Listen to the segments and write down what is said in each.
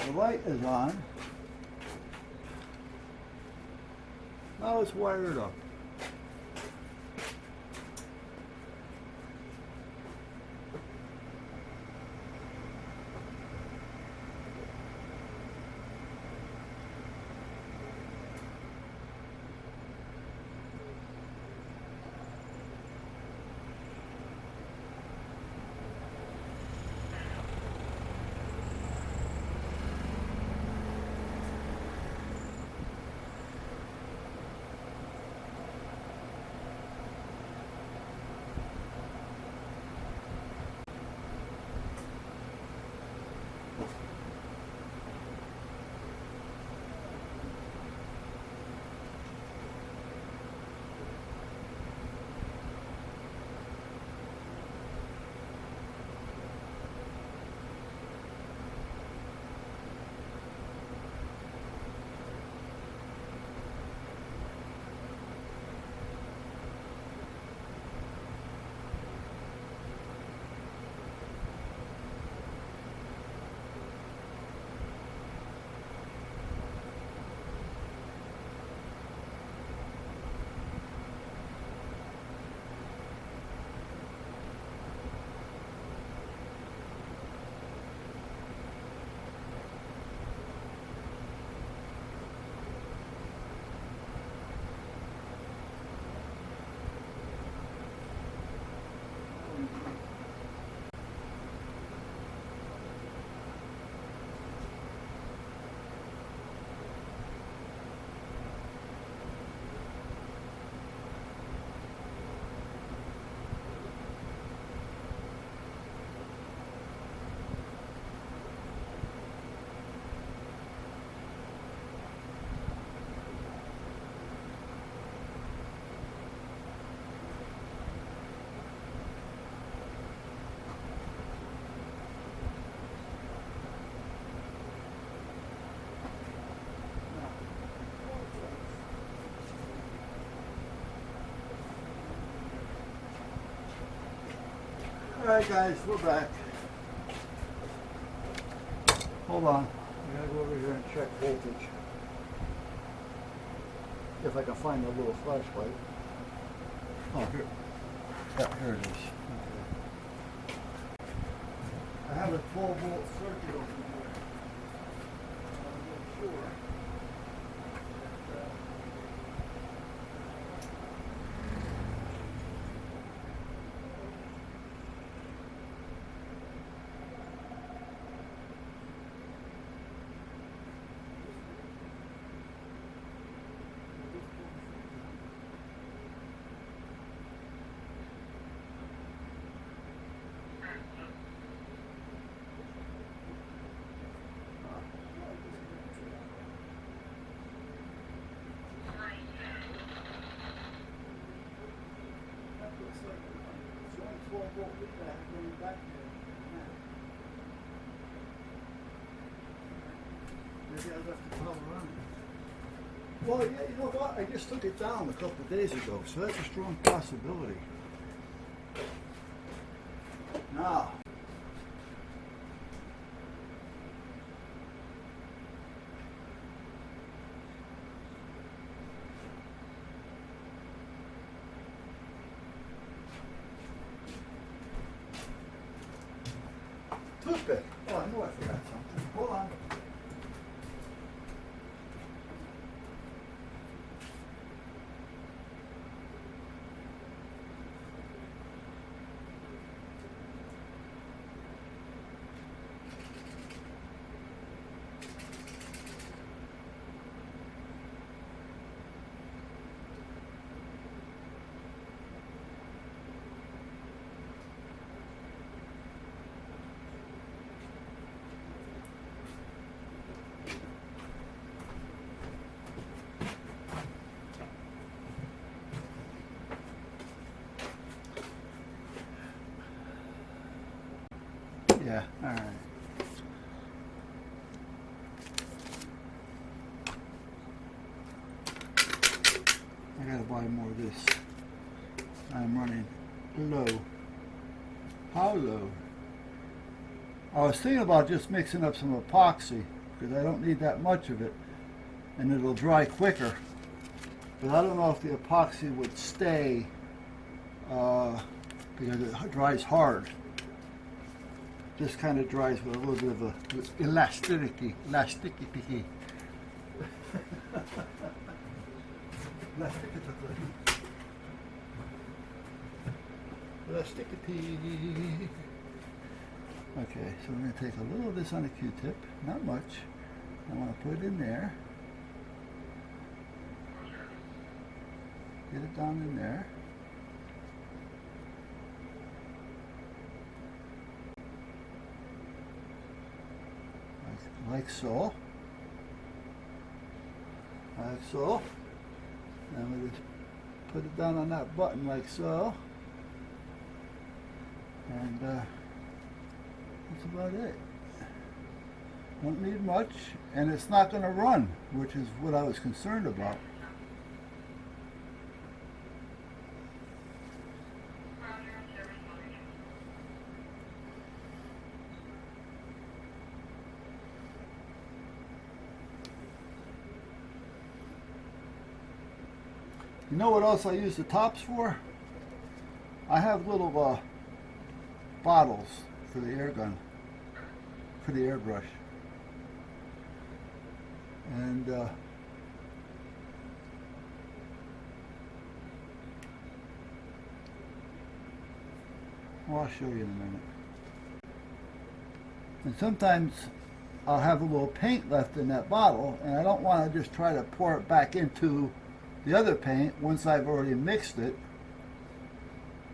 The light is on. Now it's wired up. Alright guys, we're back. Hold on. I gotta go over here and check voltage. If I can find a little flashlight. Oh, here. Yeah, here it is. Okay. I have a 12-volt circuit over here. I'm not sure. Maybe I left the power on. Well, yeah, you know what? I just took it down a couple of days ago, so that's a strong possibility. Now, toothpick. Oh, I know I forgot something. Hold on. Yeah, all right. I gotta buy more of this. I'm running low. How low? I was thinking about just mixing up some epoxy because I don't need that much of it, and it'll dry quicker. But I don't know if the epoxy would stay because it dries hard. This kind of dries with a little bit of a elasticity. Elasticity. Okay, so we're going to take a little of this on a Q-tip, not much. I want to put it in there. Get it down in there. Like so. Like so. And we just put it down on that button like so. And that's about it. Don't need much, and it's not going to run, which is what I was concerned about. You know what else I use the tops for? I have little bottles for the air gun, for the airbrush. And well, I'll show you in a minute. And sometimes I'll have a little paint left in that bottle, and I don't want to just try to pour it back into the other paint once I've already mixed it.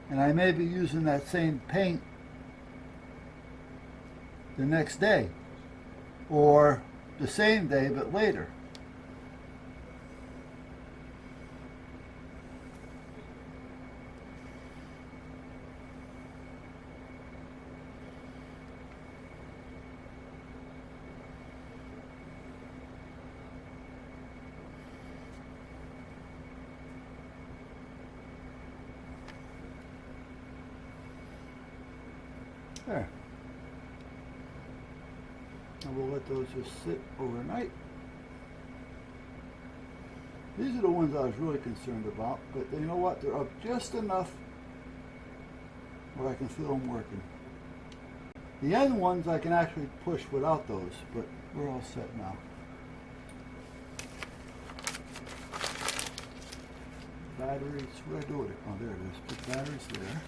And I may be using that same paint the next day, or the same day but later. There. And we'll let those just sit overnight. These are the ones I was really concerned about, but you know what? They're up just enough where I can feel them working. The end ones I can actually push without those, but we're all set now. Batteries, what do I do with it? Oh, there it is. Put batteries there.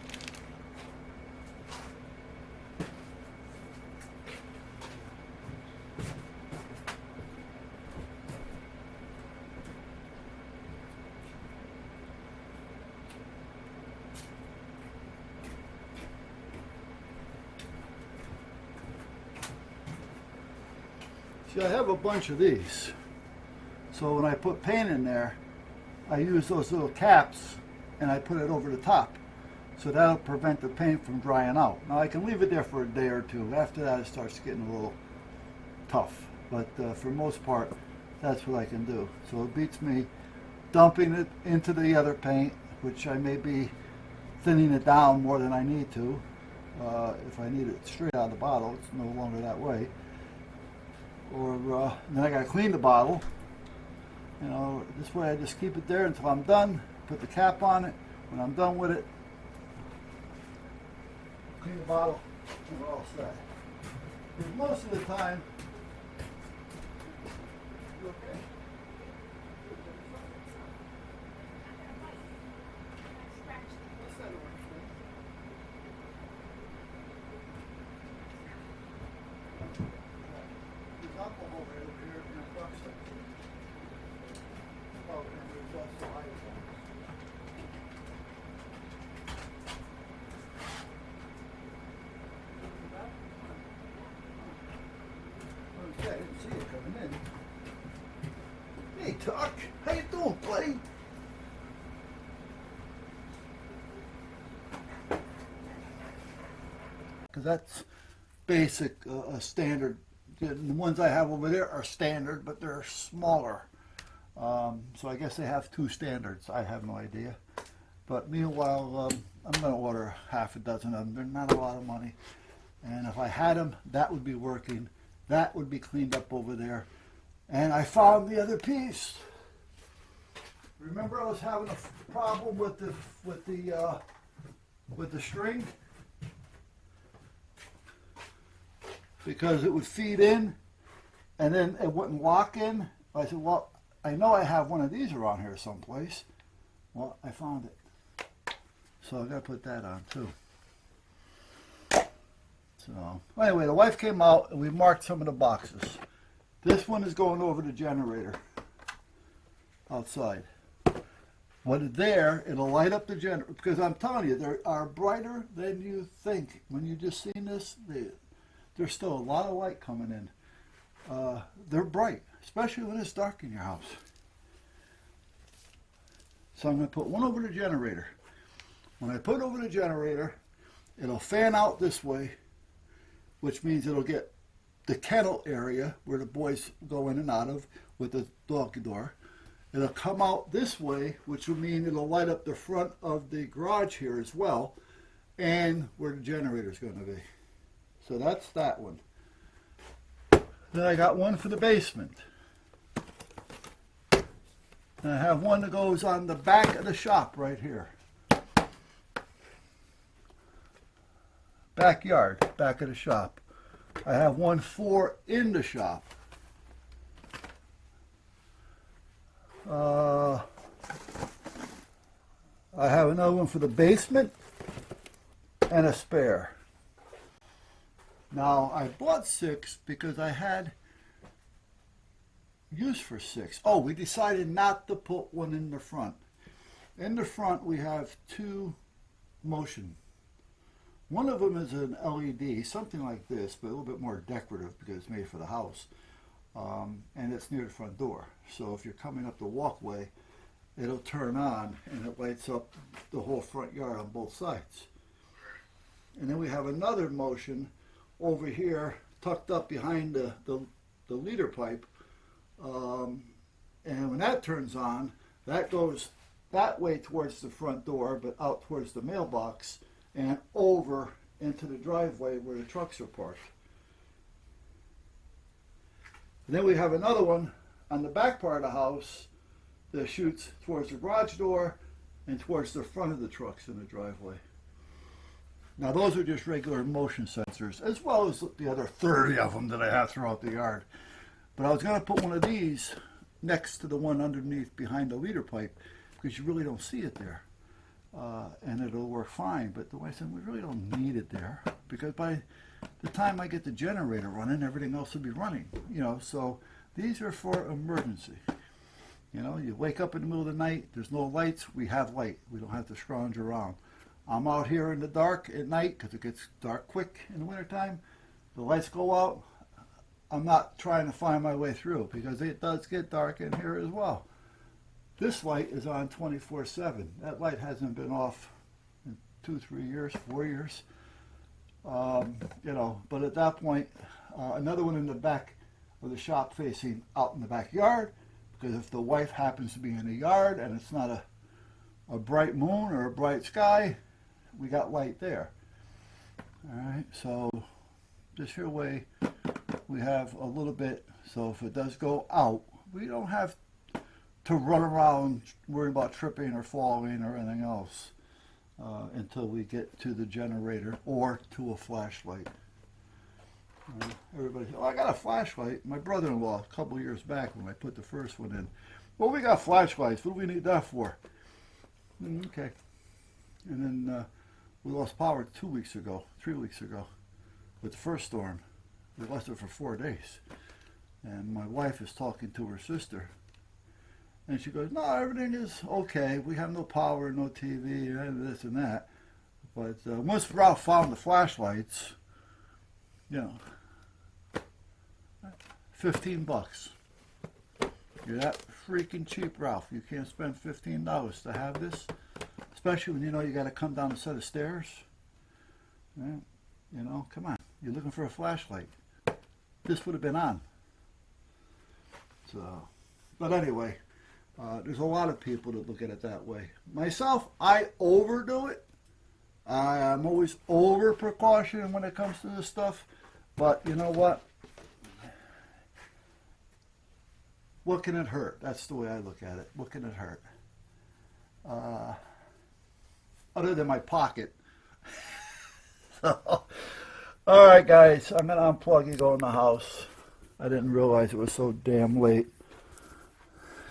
See, I have a bunch of these, so when I put paint in there, I use those little caps and I put it over the top, so that'll prevent the paint from drying out. Now I can leave it there for a day or two. After that it starts getting a little tough, but for most part that's what I can do. So it beats me dumping it into the other paint, which I may be thinning it down more than I need to. If I need it straight out of the bottle, it's no longer that way. Or then I gotta clean the bottle. You know, this way I just keep it there until I'm done, put the cap on it. When I'm done with it, clean the bottle, and we're all set. Because most of the time, okay. I didn't see it coming in. Hey, Tuck, how you doing, buddy? Because that's basic, standard. The ones I have over there are standard, but they're smaller. So I guess they have two standards. I have no idea. But meanwhile, I'm going to order half a dozen of them. They're not a lot of money. And if I had them, that would be working. That would be cleaned up over there. And I found the other piece. Remember I was having a problem with the string? Because it would feed in and then it wouldn't lock in. I said, well, I know I have one of these around here someplace. Well, I found it. So I got to put that on too. So anyway, the wife came out and we marked some of the boxes. This one is going over the generator outside. When it's there, it'll light up the generator. Because I'm telling you, they are brighter than you think. When you just seen this, there's still a lot of light coming in. They're bright, especially when it's dark in your house. So I'm going to put one over the generator. When I put it over the generator, it'll fan out this way, which means it'll get the kennel area where the boys go in and out of with the dog door. It'll come out this way, which will mean it'll light up the front of the garage here as well, and where the generator is going to be. So that's that one. Then I got one for the basement. And I have one that goes on the back of the shop right here. Backyard, back of the shop. I have one for in the shop. I have another one for the basement and a spare. Now, I bought 6 because I had use for 6. Oh, we decided not to put one in the front. In the front, we have 2 motion. One of them is an LED, something like this, but a little bit more decorative because it's made for the house. And it's near the front door. So if you're coming up the walkway, it'll turn on and it lights up the whole front yard on both sides. And then we have another motion over here, tucked up behind the leader pipe. And when that turns on, that goes that way towards the front door, but out towards the mailbox and over into the driveway where the trucks are parked. And then we have another one on the back part of the house that shoots towards the garage door and towards the front of the trucks in the driveway. Now those are just regular motion sensors, as well as the other 30 of them that I have throughout the yard. But I was going to put one of these next to the one underneath behind the leader pipe because you really don't see it there. And it'll work fine, but the wife said we really don't need it there because by the time I get the generator running, everything else will be running, you know. So these are for emergency. You know, you wake up in the middle of the night, there's no lights, we have light. We don't have to scrounge around. I'm out here in the dark at night because it gets dark quick in the wintertime. The lights go out. I'm not trying to find my way through because it does get dark in here as well. This light is on 24/7. That light hasn't been off in 2, 3 years, 4 years. You know, but at that point, another one in the back of the shop facing out in the backyard, because if the wife happens to be in the yard and it's not a bright moon or a bright sky, we got light there. All right, so this here way we have a little bit, so if it does go out, we don't have to run around worrying about tripping or falling or anything else until we get to the generator or to a flashlight. Everybody said, oh, I got a flashlight. My brother-in-law, a couple of years back when I put the first one in, well, we got flashlights. What do we need that for? Okay. And then we lost power 2 weeks ago, 3 weeks ago with the first storm. We lost it for 4 days. And my wife is talking to her sister. And she goes, no, everything is okay. We have no power, no TV, and this and that. But once Ralph found the flashlights, you know, $15. You're that freaking cheap, Ralph. You can't spend $15 to have this, especially when you know you got to come down a set of stairs. Right? You know, come on. You're looking for a flashlight. This would have been on. So, but anyway. There's a lot of people that look at it that way. Myself, I overdo it. I'm always over precaution when it comes to this stuff. But you know what? what can it hurt? That's the way I look at it. What can it hurt? Other than my pocket. So, all right, guys, I'm going to unplug and go in the house. I didn't realize it was so damn late.